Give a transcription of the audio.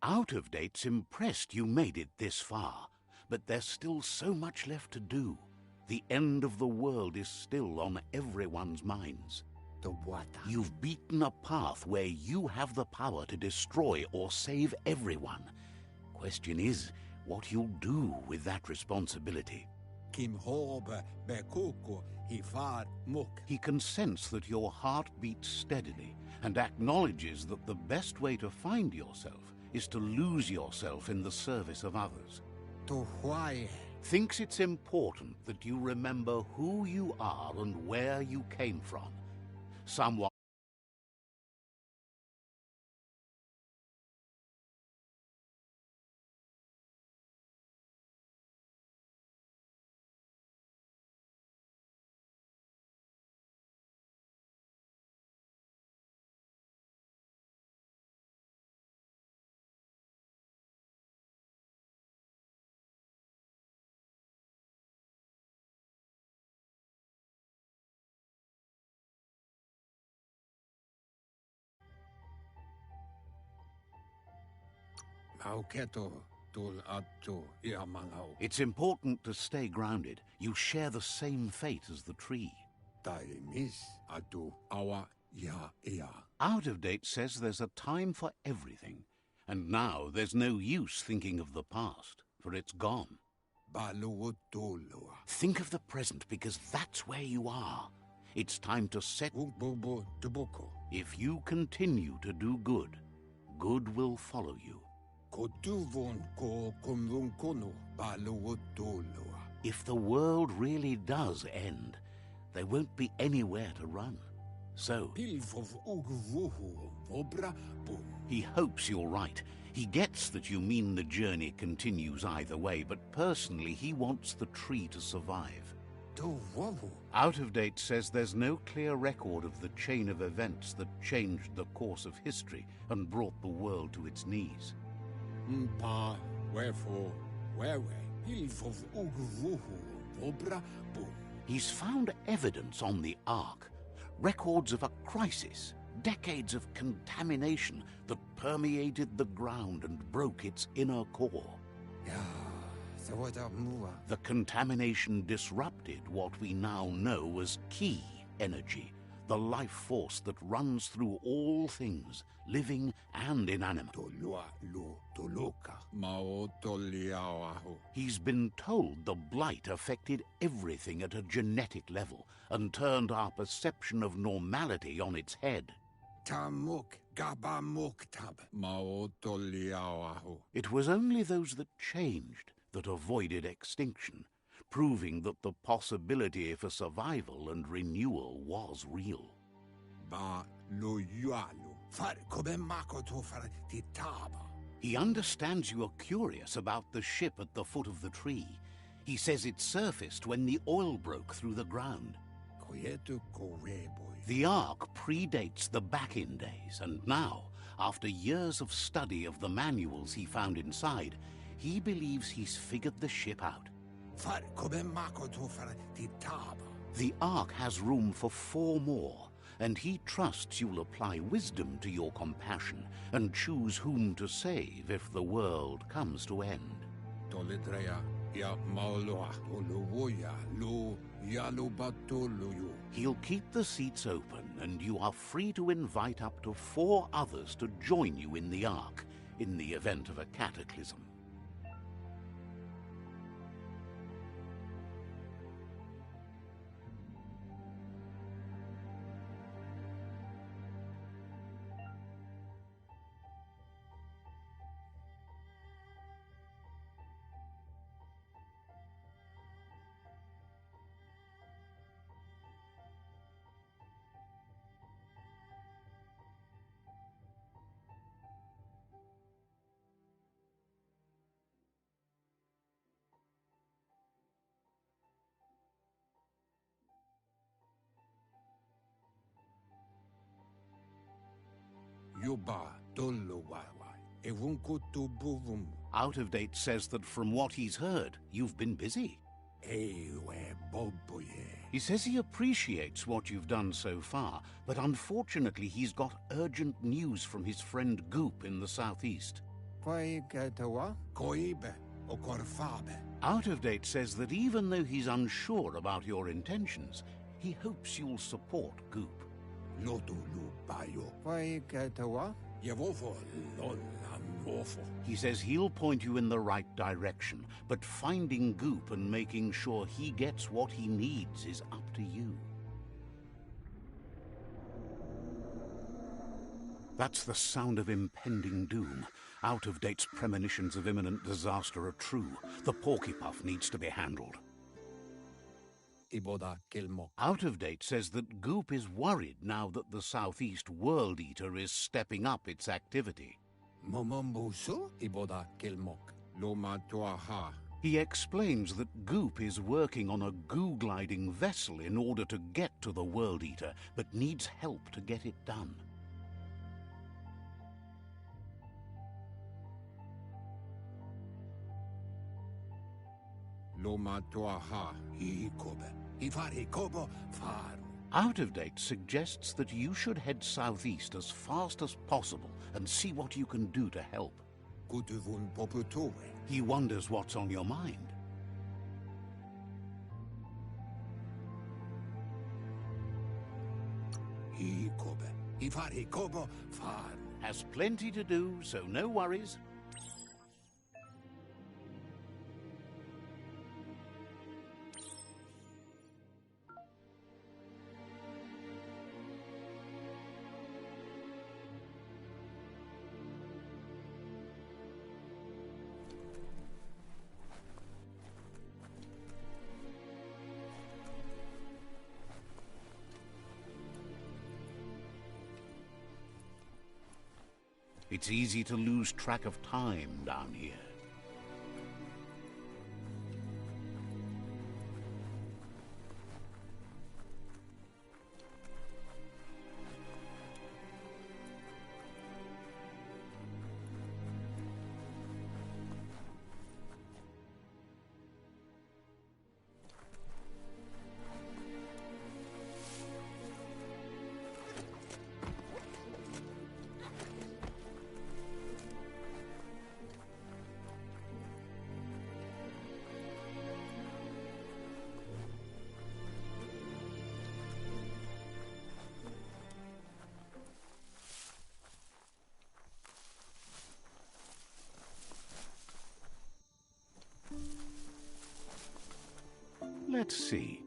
Out of Date's impressed you made it this far, but there's still so much left to do. The end of the world is still on everyone's minds. You've beaten a path where you have the power to destroy or save everyone. Question is, what you'll do with that responsibility. He can sense that your heart beats steadily and acknowledges that the best way to find yourself is to lose yourself in the service of others. Thinks it's important that you remember who you are and where you came from. Someone It's important to stay grounded. You share the same fate as the tree. Out of Date says there's a time for everything, and now there's no use thinking of the past, for it's gone. Think of the present, because that's where you are. It's time to set... If you continue to do good, good will follow you. If the world really does end, there won't be anywhere to run. So, he hopes you're right. He gets that you mean the journey continues either way, but personally he wants the tree to survive. Out of Date says there's no clear record of the chain of events that changed the course of history and brought the world to its knees. He's found evidence on the Ark, records of a crisis, decades of contamination that permeated the ground and broke its inner core. The contamination disrupted what we now know as Ki energy, the life force that runs through all things, living and inanimate. He's been told the blight affected everything at a genetic level and turned our perception of normality on its head. It was only those that changed that avoided extinction, proving that the possibility for survival and renewal was real. He understands you are curious about the ship at the foot of the tree. He says it surfaced when the oil broke through the ground. The Ark predates the back-in days, and now, after years of study of the manuals he found inside, he believes he's figured the ship out. The Ark has room for 4 more, and he trusts you'll apply wisdom to your compassion and choose whom to save if the world comes to end. He'll keep the seats open, and you are free to invite up to 4 others to join you in the Ark in the event of a cataclysm. Out of Date says that from what he's heard, you've been busy. He says he appreciates what you've done so far, but unfortunately he's got urgent news from his friend Goop in the southeast. Out of Date says that even though he's unsure about your intentions, he hopes you'll support Goop. He says he'll point you in the right direction, but finding Goop and making sure he gets what he needs is up to you. That's the sound of impending doom. Out of Date's premonitions of imminent disaster are true. The Porkypuff needs to be handled. Out of Date says that Goop is worried now that the Southeast World Eater is stepping up its activity. He explains that Goop is working on a goo-gliding vessel in order to get to the World Eater, but needs help to get it done. Out of Date suggests that you should head southeast as fast as possible and see what you can do to help. He wonders what's on your mind. Has plenty to do, so no worries. It's easy to lose track of time down here. Let's see.